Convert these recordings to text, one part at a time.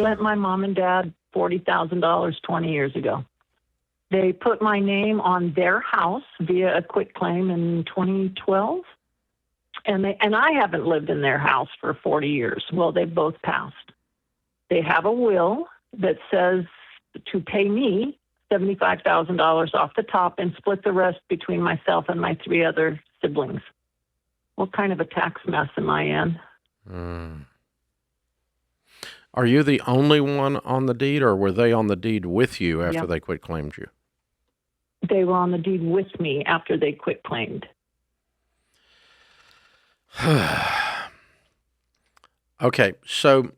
I lent my mom and dad $40,000 20 years ago. They put my name on their house via a quitclaim in 2012. And I haven't lived in their house for 40 years. Well, they've both passed. They have a will that says to pay me $75,000 off the top and split the rest between myself and my 3 other siblings. What kind of a tax mess am I in? Are you the only one on the deed, or were they on the deed with you after they quitclaimed you? They were on the deed with me after they quitclaimed. Okay, so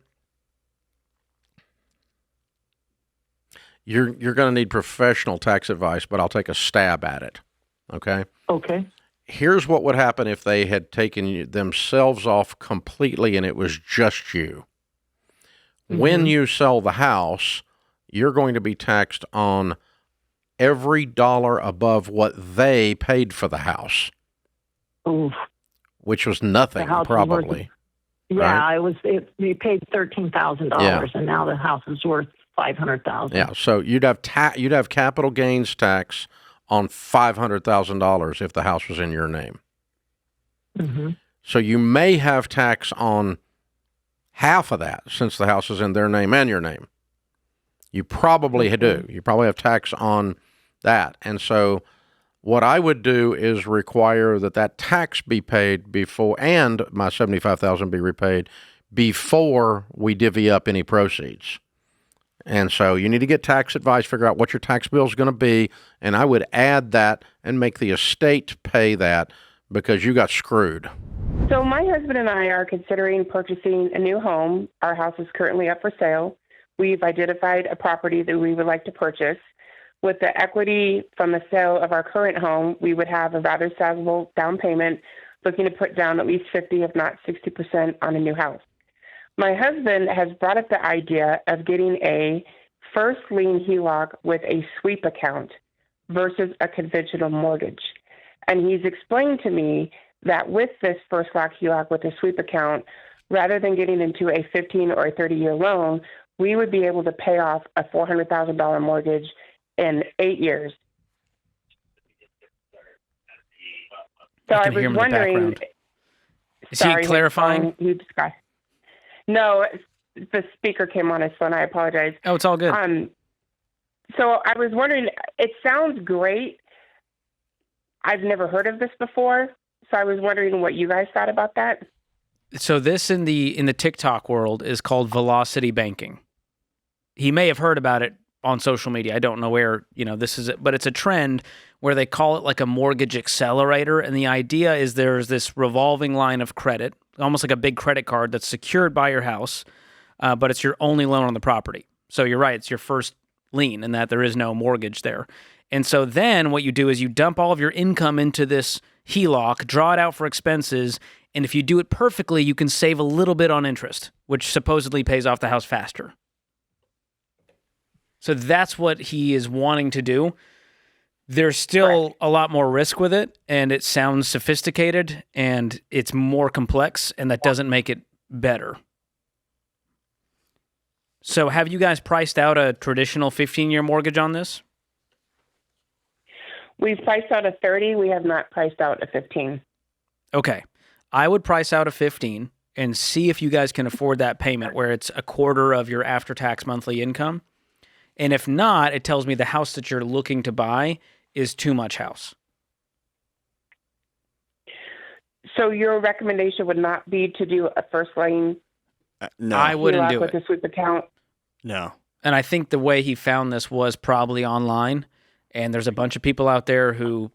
you're going to need professional tax advice, but I'll take a stab at it. Okay? Okay. Here's what would happen if they had taken themselves off completely and it was just you. Mm-hmm. When you sell the house, you're going to be taxed on every dollar above what they paid for the house. Oof. Which was nothing, probably. Right? They paid $13,000, and now the house is worth $500,000. Yeah, so you'd have capital gains tax on $500,000 if the house was in your name. Mm-hmm. So you may have tax on half of that since the house is in their name and your name. You probably do. You probably have tax on that, and so what I would do is require that tax be paid before, and my $75,000 be repaid before we divvy up any proceeds. And so you need to get tax advice, figure out what your tax bill is going to be, and I would add that and make the estate pay that because you got screwed. So my husband and I are considering purchasing a new home. Our house is currently up for sale. We've identified a property that we would like to purchase. With the equity from the sale of our current home, we would have a rather sizable down payment, looking to put down at least 50, if not 60% on a new house. My husband has brought up the idea of getting a first lien HELOC with a sweep account versus a conventional mortgage. And he's explained to me that with this first lock HELOC with a sweep account, rather than getting into a 15 or a 30-year loan, we would be able to pay off a $400,000 mortgage in 8 years. So I was wondering. Is he clarifying? No, the speaker came on his phone. I apologize. Oh, it's all good. So I was wondering. It sounds great. I've never heard of this before, so I was wondering what you guys thought about that. So this in the TikTok world is called velocity banking. He may have heard about it on social media. I don't know where, this is it, but it's a trend where they call it like a mortgage accelerator. And the idea is there's this revolving line of credit, almost like a big credit card that's secured by your house, but it's your only loan on the property. So you're right. It's your first lien in that there is no mortgage there. And so then what you do is you dump all of your income into this HELOC, draw it out for expenses. And if you do it perfectly, you can save a little bit on interest, which supposedly pays off the house faster. So that's what he is wanting to do. There's still a lot more risk with it, and it sounds sophisticated, and it's more complex, and that doesn't make it better. So have you guys priced out a traditional 15-year mortgage on this? We've priced out a 30. We have not priced out a 15. Okay. I would price out a 15 and see if you guys can afford that payment where it's a quarter of your after-tax monthly income. And if not, it tells me the house that you're looking to buy is too much house. So your recommendation would not be to do a first lien? No, I wouldn't do it. With a sweep account? No. And I think the way he found this was probably online. And there's a bunch of people out there who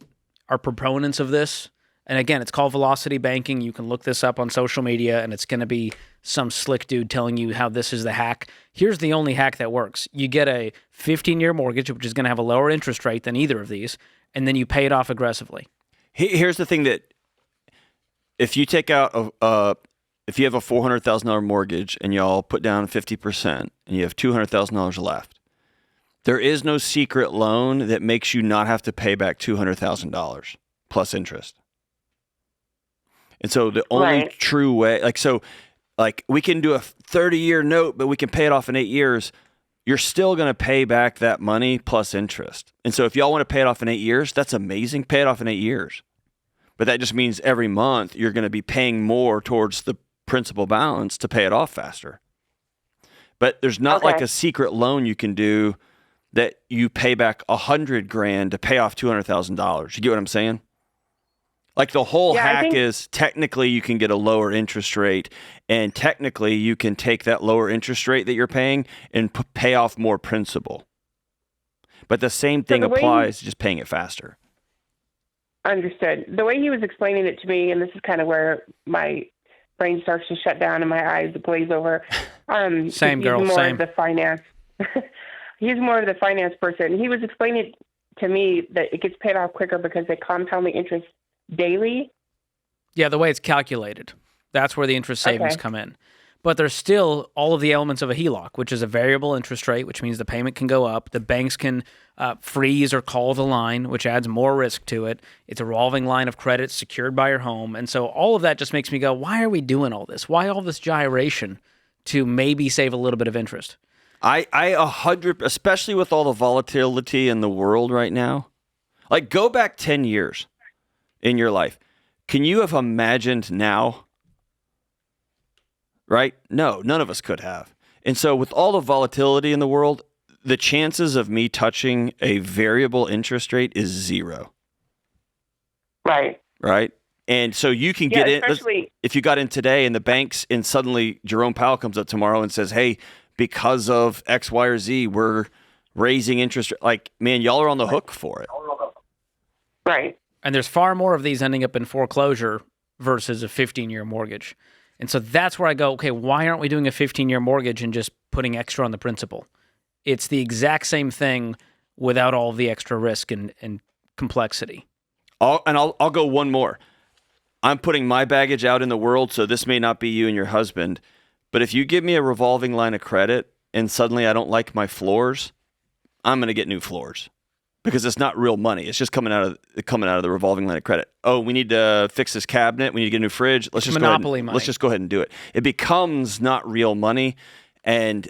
are proponents of this. And again, it's called velocity banking. You can look this up on social media, and it's going to be some slick dude telling you how this is the hack. Here's the only hack that works. You get a 15-year mortgage, which is going to have a lower interest rate than either of these, and then you pay it off aggressively. Here's the thing that if you take out if you have a $400,000 mortgage and y'all put down 50% and you have $200,000 left, there is no secret loan that makes you not have to pay back $200,000 plus interest. And so the only true way, like we can do a 30-year note, but we can pay it off in 8 years. You're still going to pay back that money plus interest. And so if y'all want to pay it off in 8 years, that's amazing. Pay it off in 8 years. But that just means every month you're going to be paying more towards the principal balance to pay it off faster. But there's not like a secret loan you can do that you pay back $100,000 to pay off $200,000. You get what I'm saying? Like the whole hack is technically you can get a lower interest rate, and technically you can take that lower interest rate that you're paying and pay off more principal. But the same thing applies, just paying it faster. Understood. The way he was explaining it to me, and this is kind of where my brain starts to shut down and my eyes glaze over. Same girl, same. He's more of the finance person. He was explaining to me that it gets paid off quicker because they compound the interest daily. Yeah, the way it's calculated. That's where the interest savings come in. But there's still all of the elements of a HELOC, which is a variable interest rate, which means the payment can go up. The banks can freeze or call the line, which adds more risk to it. It's a revolving line of credit secured by your home. And so all of that just makes me go, why are we doing all this? Why all this gyration to maybe save a little bit of interest? I 100, especially with all the volatility in the world right now, like go back 10 years in your life. Can you have imagined now? Right? No, none of us could have. And so with all the volatility in the world, the chances of me touching a variable interest rate is 0. Right. Right? And so you can get in, if you got in today and the banks, and suddenly Jerome Powell comes up tomorrow and says, hey, because of X, Y, or Z, we're raising interest. Like, man, y'all are on the hook for it. Right. And there's far more of these ending up in foreclosure versus a 15-year mortgage. And so that's where I go, okay, why aren't we doing a 15-year mortgage and just putting extra on the principal? It's the exact same thing without all of the extra risk and complexity. I'll go one more. I'm putting my baggage out in the world, so this may not be you and your husband, but if you give me a revolving line of credit and suddenly I don't like my floors, I'm going to get new floors because it's not real money. It's just coming out of the revolving line of credit. Oh, we need to fix this cabinet. We need to get a new fridge. Let's just Monopoly money. Let's just go ahead and do it. It becomes not real money, and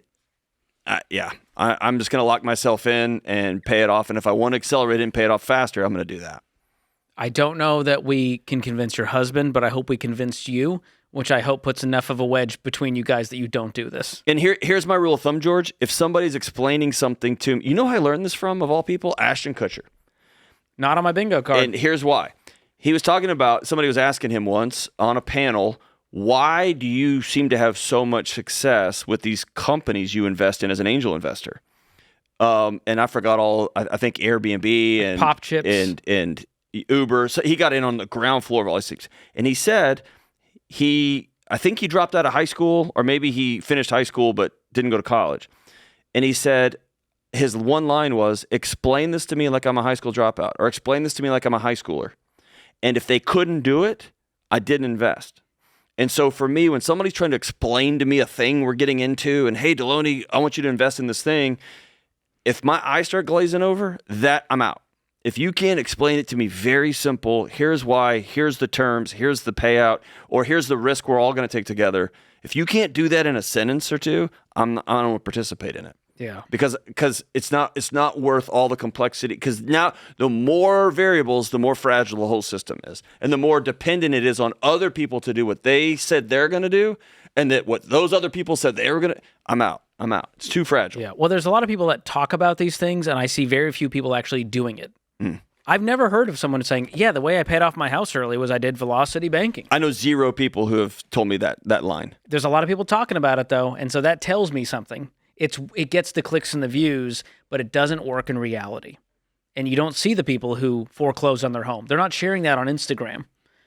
I'm just going to lock myself in and pay it off. And if I want to accelerate it and pay it off faster, I'm going to do that. I don't know that we can convince your husband, but I hope we convinced you, which I hope puts enough of a wedge between you guys that you don't do this. And here's my rule of thumb, George. If somebody's explaining something to me, you know who I learned this from, of all people? Ashton Kutcher. Not on my bingo card. And here's why. He was talking about, somebody was asking him once on a panel, why do you seem to have so much success with these companies you invest in as an angel investor? And I forgot I think Airbnb and Pop Chips and Uber. So he got in on the ground floor of all these things. And he said I think he dropped out of high school, or maybe he finished high school but didn't go to college. And he said his one line was, explain this to me like I'm a high school dropout, or explain this to me like I'm a high schooler. And if they couldn't do it, I didn't invest. And so for me, when somebody's trying to explain to me a thing we're getting into, and hey, Deloney, I want you to invest in this thing, if my eyes start glazing over, that I'm out. If you can't explain it to me very simple, here's why, here's the terms, here's the payout, or here's the risk we're all going to take together. If you can't do that in a sentence or two, I don't want to participate in it. Yeah. Because it's not worth all the complexity. Because now the more variables, the more fragile the whole system is, and the more dependent it is on other people to do what they said they're going to do, and that what those other people said they were going to. I'm out. It's too fragile. Yeah. Well, there's a lot of people that talk about these things, and I see very few people actually doing it. I've never heard of someone saying, yeah, the way I paid off my house early was I did velocity banking. I know 0 people who have told me that line. There's a lot of people talking about it, though, and so that tells me something. It gets the clicks and the views, but it doesn't work in reality. And you don't see the people who foreclose on their home. They're not sharing that on Instagram.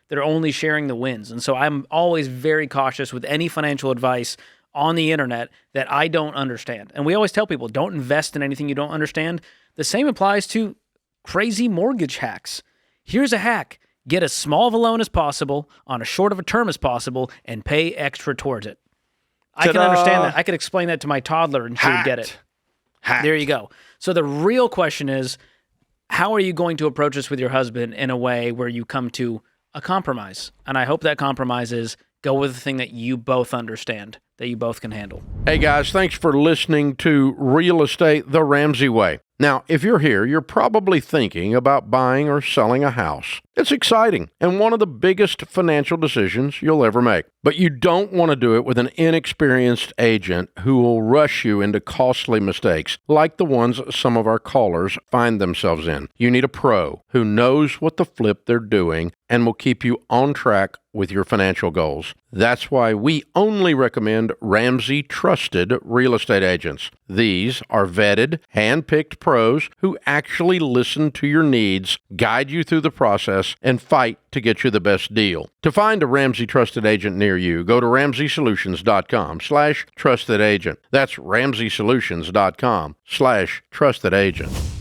They're only sharing the wins. And so I'm always very cautious with any financial advice on the internet that I don't understand. And we always tell people, don't invest in anything you don't understand. The same applies to crazy mortgage hacks. Here's a hack. Get as small of a loan as possible on as short of a term as possible and pay extra towards it. I can understand that. I could explain that to my toddler and she would get it. There you go. So the real question is, how are you going to approach this with your husband in a way where you come to a compromise? And I hope that compromise is Go with the thing that you both understand, that you both can handle. Hey guys, thanks for listening to Real Estate the Ramsey Way. Now, if you're here, you're probably thinking about buying or selling a house. It's exciting and one of the biggest financial decisions you'll ever make. But you don't want to do it with an inexperienced agent who will rush you into costly mistakes, like the ones some of our callers find themselves in. You need a pro who knows what the flip they're doing and will keep you on track with your financial goals. That's why we only recommend Ramsey Trusted Real Estate Agents. These are vetted, hand-picked pros who actually listen to your needs, guide you through the process, and fight to get you the best deal. To find a Ramsey Trusted Agent near you, go to RamseySolutions.com/trusted agent. That's RamseySolutions.com/trusted agent.